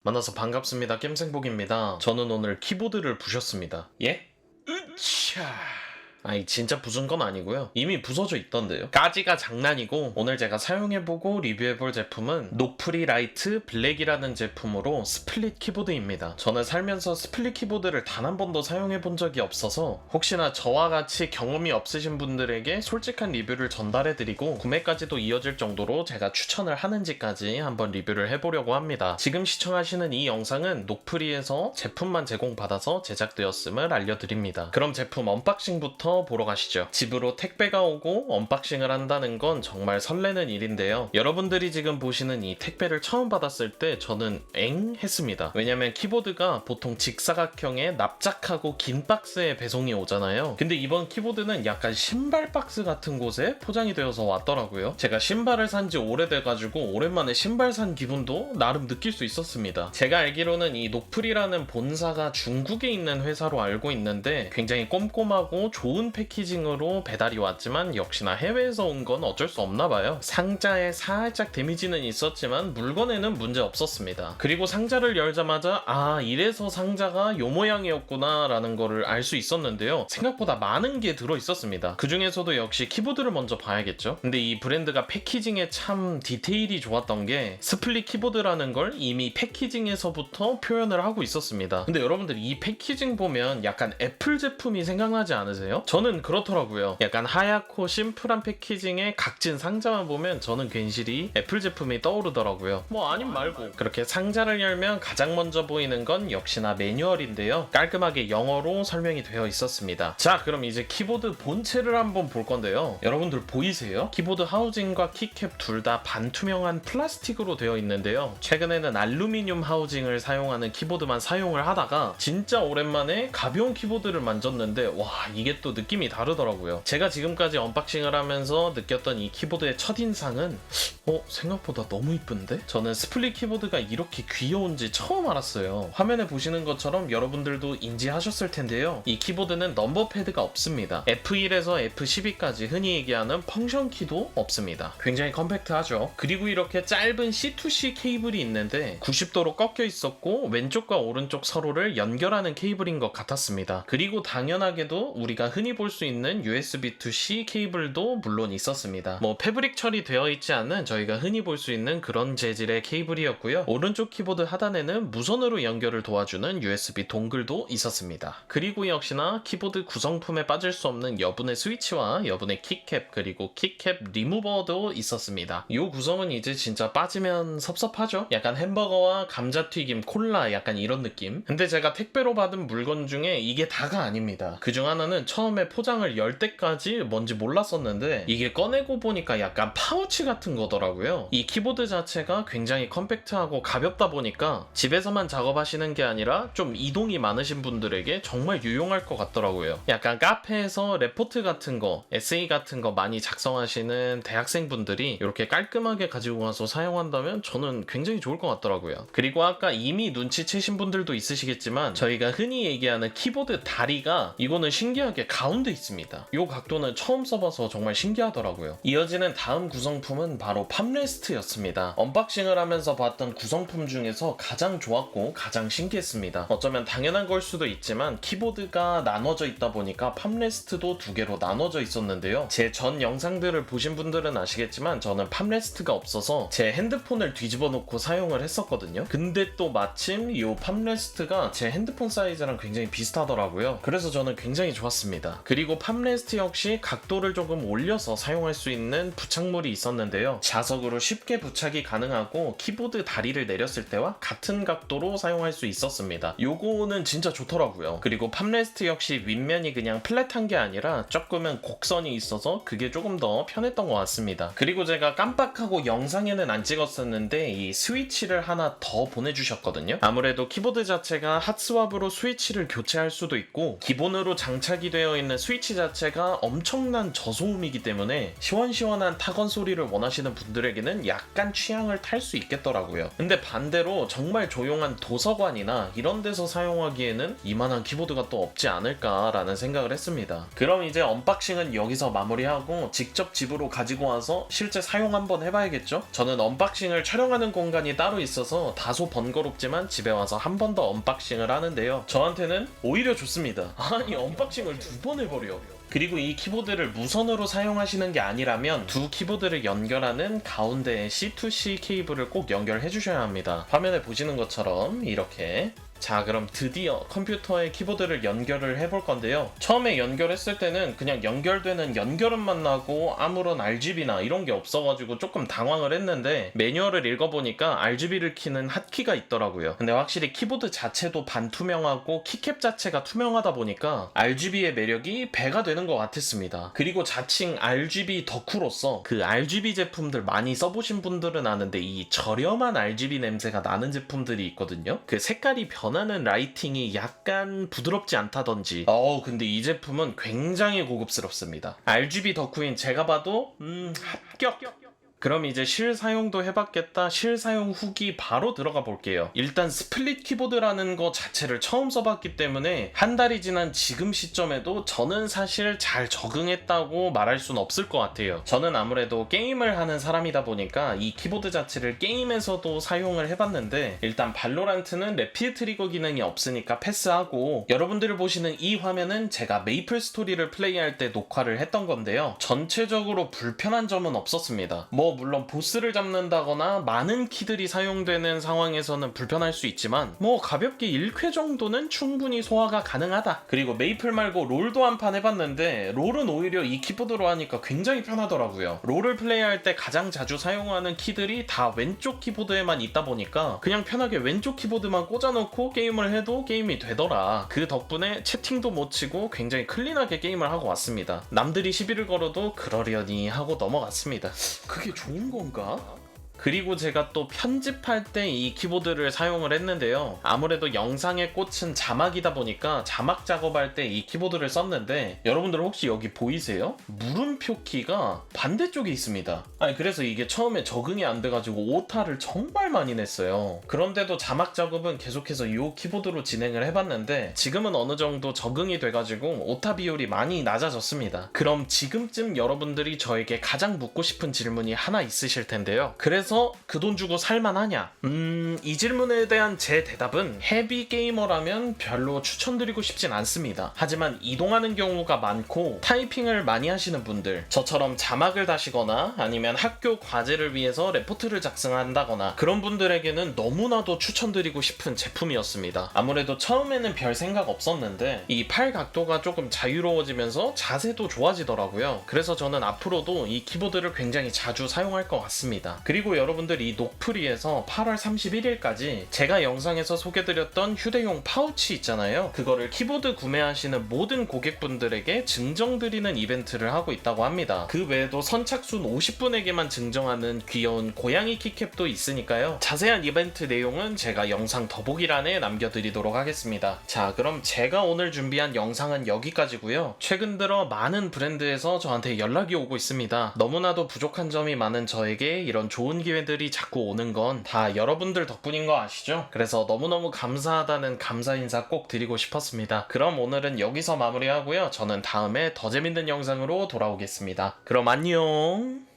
만나서 반갑습니다. 겜생복입니다. 저는 오늘 키보드를 부셨습니다. 예? 으차. 아니 진짜 부순 건 아니고요. 이미 부서져 있던데요. 까지가 장난이고 오늘 제가 사용해보고 리뷰해볼 제품은 노프리 라이트 블랙이라는 제품으로 스플릿 키보드입니다. 저는 살면서 스플릿 키보드를 단 한 번도 사용해본 적이 없어서 혹시나 저와 같이 경험이 없으신 분들에게 솔직한 리뷰를 전달해드리고 구매까지도 이어질 정도로 제가 추천을 하는지까지 한번 리뷰를 해보려고 합니다. 지금 시청하시는 이 영상은 노프리에서 제품만 제공받아서 제작되었음을 알려드립니다. 그럼 제품 언박싱부터 보러 가시죠. 집으로 택배가 오고 언박싱을 한다는 건 정말 설레는 일인데요. 여러분들이 지금 보시는 이 택배를 처음 받았을 때 저는 엥? 했습니다. 왜냐면 키보드가 보통 직사각형의 납작하고 긴 박스에 배송이 오잖아요. 근데 이번 키보드는 약간 신발 박스 같은 곳에 포장이 되어서 왔더라고요. 제가 신발을 산 지 오래돼가지고 오랜만에 신발 산 기분도 나름 느낄 수 있었습니다. 제가 알기로는 이 노플이라는 본사가 중국에 있는 회사로 알고 있는데 굉장히 꼼꼼하고 좋은 패키징으로 배달이 왔지만 역시나 해외에서 온 건 어쩔 수 없나 봐요. 상자에 살짝 데미지는 있었지만 물건에는 문제 없었습니다. 그리고 상자를 열자마자 아 이래서 상자가 요 모양이었구나 라는 거를 알 수 있었는데요. 생각보다 많은 게 들어있었습니다. 그 중에서도 역시 키보드를 먼저 봐야겠죠. 근데 이 브랜드가 패키징에 참 디테일이 좋았던 게 스플릿 키보드라는 걸 이미 패키징에서부터 표현을 하고 있었습니다. 근데 여러분들 이 패키징 보면 약간 애플 제품이 생각나지 않으세요? 저는 그렇더라고요. 약간 하얗고 심플한 패키징에 각진 상자만 보면 저는 괜시리 애플 제품이 떠오르더라고요. 뭐 아님 말고 그렇게 상자를 열면 가장 먼저 보이는 건 역시나 매뉴얼인데요. 깔끔하게 영어로 설명이 되어 있었습니다. 자 그럼 이제 키보드 본체를 한번 볼 건데요. 여러분들 보이세요? 키보드 하우징과 키캡 둘 다 반투명한 플라스틱으로 되어 있는데요. 최근에는 알루미늄 하우징을 사용하는 키보드만 사용을 하다가 진짜 오랜만에 가벼운 키보드를 만졌는데 와 이게 또 느낌이 다르더라고요. 제가 지금까지 언박싱을 하면서 느꼈던 이 키보드의 첫인상은 생각보다 너무 이쁜데? 저는 스플릿 키보드가 이렇게 귀여운지 처음 알았어요. 화면에 보시는 것처럼 여러분들도 인지하셨을 텐데요. 이 키보드는 넘버 패드가 없습니다. F1에서 F12까지 흔히 얘기하는 펑션 키도 없습니다. 굉장히 컴팩트하죠. 그리고 이렇게 짧은 C2C 케이블이 있는데 90도로 꺾여 있었고 왼쪽과 오른쪽 서로를 연결하는 케이블인 것 같았습니다. 그리고 당연하게도 우리가 흔히 볼 수 있는 USB-to-C 케이블도 물론 있었습니다. 뭐 패브릭 처리되어 있지 않은 저희가 흔히 볼 수 있는 그런 재질의 케이블이었고요. 오른쪽 키보드 하단에는 무선으로 연결을 도와주는 USB 동글도 있었습니다. 그리고 역시나 키보드 구성품에 빠질 수 없는 여분의 스위치와 여분의 키캡 그리고 키캡 리무버도 있었습니다. 이 구성은 이제 진짜 빠지면 섭섭하죠? 약간 햄버거와 감자튀김, 콜라 약간 이런 느낌. 근데 제가 택배로 받은 물건 중에 이게 다가 아닙니다. 그중 하나는 처음에 포장을 열 때까지 뭔지 몰랐었는데 이게 꺼내고 보니까 약간 파우치 같은 거더라고요. 이 키보드 자체가 굉장히 컴팩트하고 가볍다 보니까 집에서만 작업하시는 게 아니라 좀 이동이 많으신 분들에게 정말 유용할 것 같더라고요. 약간 카페에서 레포트 같은 거, 에세이 같은 거 많이 작성하시는 대학생분들이 이렇게 깔끔하게 가지고 가서 사용한다면 저는 굉장히 좋을 것 같더라고요. 그리고 아까 이미 눈치채신 분들도 있으시겠지만 저희가 흔히 얘기하는 키보드 다리가 이거는 신기하게 가운데 있습니다. 이 각도는 처음 써봐서 정말 신기하더라고요. 이어지는 다음 구성품은 바로 팜레스트였습니다. 언박싱을 하면서 봤던 구성품 중에서 가장 좋았고 가장 신기했습니다. 어쩌면 당연한 걸 수도 있지만 키보드가 나눠져 있다 보니까 팜레스트도 두 개로 나눠져 있었는데요. 제 전 영상들을 보신 분들은 아시겠지만 저는 팜레스트가 없어서 제 핸드폰을 뒤집어 놓고 사용을 했었거든요. 근데 또 마침 이 팜레스트가 제 핸드폰 사이즈랑 굉장히 비슷하더라고요. 그래서 저는 굉장히 좋았습니다. 그리고 팜레스트 역시 각도를 조금 올려서 사용할 수 있는 부착물이 있었는데요. 자석으로 쉽게 부착이 가능하고 키보드 다리를 내렸을 때와 같은 각도로 사용할 수 있었습니다. 요거는 진짜 좋더라고요. 그리고 팜레스트 역시 윗면이 그냥 플랫한 게 아니라 조금은 곡선이 있어서 그게 조금 더 편했던 것 같습니다. 그리고 제가 깜빡하고 영상에는 안 찍었었는데 이 스위치를 하나 더 보내주셨거든요. 아무래도 키보드 자체가 핫스왑으로 스위치를 교체할 수도 있고 기본으로 장착이 되어 있는 들어있는 스위치 자체가 엄청난 저소음이기 때문에 시원시원한 타건 소리를 원하시는 분들에게는 약간 취향을 탈 수 있겠더라고요. 근데 반대로 정말 조용한 도서관이나 이런 데서 사용하기에는 이만한 키보드가 또 없지 않을까라는 생각을 했습니다. 그럼 이제 언박싱은 여기서 마무리하고 직접 집으로 가지고 와서 실제 사용 한번 해봐야겠죠? 저는 언박싱을 촬영하는 공간이 따로 있어서 다소 번거롭지만 집에 와서 한 번 더 언박싱을 하는데요. 저한테는 오히려 좋습니다. 아니 언박싱을 2번 해버려. 그리고 이 키보드를 무선으로 사용하시는 게 아니라면 두 키보드를 연결하는 가운데에 C2C 케이블을 꼭 연결해 주셔야 합니다. 화면에 보시는 것처럼 이렇게. 자, 그럼 드디어 컴퓨터에 키보드를 연결을 해볼 건데요. 처음에 연결했을 때는 그냥 연결되는 연결음만 나고 아무런 RGB나 이런 게 없어가지고 조금 당황을 했는데 매뉴얼을 읽어보니까 RGB를 키는 핫키가 있더라고요. 근데 확실히 키보드 자체도 반투명하고 키캡 자체가 투명하다 보니까 RGB의 매력이 배가 되는 것 같았습니다. 그리고 자칭 RGB 덕후로서 그 RGB 제품들 많이 써보신 분들은 아는데 이 저렴한 RGB 냄새가 나는 제품들이 있거든요. 그 색깔이 변하는 라이팅이 약간 부드럽지 않다던지 근데 이 제품은 굉장히 고급스럽습니다. RGB 덕후인 제가 봐도 합격! 그럼 이제 실사용도 해봤겠다. 실사용 후기 바로 들어가 볼게요. 일단 스플릿 키보드라는 거 자체를 처음 써봤기 때문에 한 달이 지난 지금 시점에도 저는 사실 잘 적응했다고 말할 순 없을 것 같아요. 저는 아무래도 게임을 하는 사람이다 보니까 이 키보드 자체를 게임에서도 사용을 해봤는데 일단 발로란트는 래피드 트리거 기능이 없으니까 패스하고 여러분들이 보시는 이 화면은 제가 메이플 스토리를 플레이할 때 녹화를 했던 건데요. 전체적으로 불편한 점은 없었습니다. 물론 보스를 잡는다거나 많은 키들이 사용되는 상황에서는 불편할 수 있지만 가볍게 1회 정도는 충분히 소화가 가능하다. 그리고 메이플 말고 롤도 한 판 해봤는데 롤은 오히려 이 키보드로 하니까 굉장히 편하더라고요. 롤을 플레이할 때 가장 자주 사용하는 키들이 다 왼쪽 키보드에만 있다 보니까 그냥 편하게 왼쪽 키보드만 꽂아놓고 게임을 해도 게임이 되더라. 그 덕분에 채팅도 못 치고 굉장히 클린하게 게임을 하고 왔습니다. 남들이 시비를 걸어도 그러려니 하고 넘어갔습니다. 그게 좋은 건가? 그리고 제가 또 편집할 때 이 키보드를 사용을 했는데요. 아무래도 영상의 꽃은 자막이다 보니까 자막 작업할 때 이 키보드를 썼는데 여러분들 혹시 여기 보이세요? 물음표 키가 반대쪽에 있습니다. 그래서 이게 처음에 적응이 안 돼가지고 오타를 정말 많이 냈어요. 그런데도 자막 작업은 계속해서 이 키보드로 진행을 해봤는데 지금은 어느 정도 적응이 돼가지고 오타 비율이 많이 낮아졌습니다. 그럼 지금쯤 여러분들이 저에게 가장 묻고 싶은 질문이 하나 있으실 텐데요. 그래서 그 돈 주고 살만하냐? 이 질문에 대한 제 대답은 헤비 게이머라면 별로 추천드리고 싶진 않습니다. 하지만 이동하는 경우가 많고 타이핑을 많이 하시는 분들, 저처럼 자막을 다시거나 아니면 학교 과제를 위해서 레포트를 작성한다거나 그런 분들에게는 너무나도 추천드리고 싶은 제품이었습니다. 아무래도 처음에는 별 생각 없었는데 이 팔 각도가 조금 자유로워지면서 자세도 좋아지더라고요. 그래서 저는 앞으로도 이 키보드를 굉장히 자주 사용할 것 같습니다. 그리고 여러분들 이 노프리에서 8월 31일까지 제가 영상에서 소개드렸던 휴대용 파우치 있잖아요. 그거를 키보드 구매하시는 모든 고객분들에게 증정드리는 이벤트를 하고 있다고 합니다. 그 외에도 선착순 50분에게만 증정하는 귀여운 고양이 키캡도 있으니까요. 자세한 이벤트 내용은 제가 영상 더보기란에 남겨드리도록 하겠습니다. 자, 그럼 제가 오늘 준비한 영상은 여기까지고요. 최근 들어 많은 브랜드에서 저한테 연락이 오고 있습니다. 너무나도 부족한 점이 많은 저에게 이런 좋은 기회들이 자꾸 오는 건 다 여러분들 덕분인 거 아시죠? 그래서 너무너무 감사하다는 감사 인사 꼭 드리고 싶었습니다. 그럼 오늘은 여기서 마무리하고요. 저는 다음에 더 재밌는 영상으로 돌아오겠습니다. 그럼 안녕.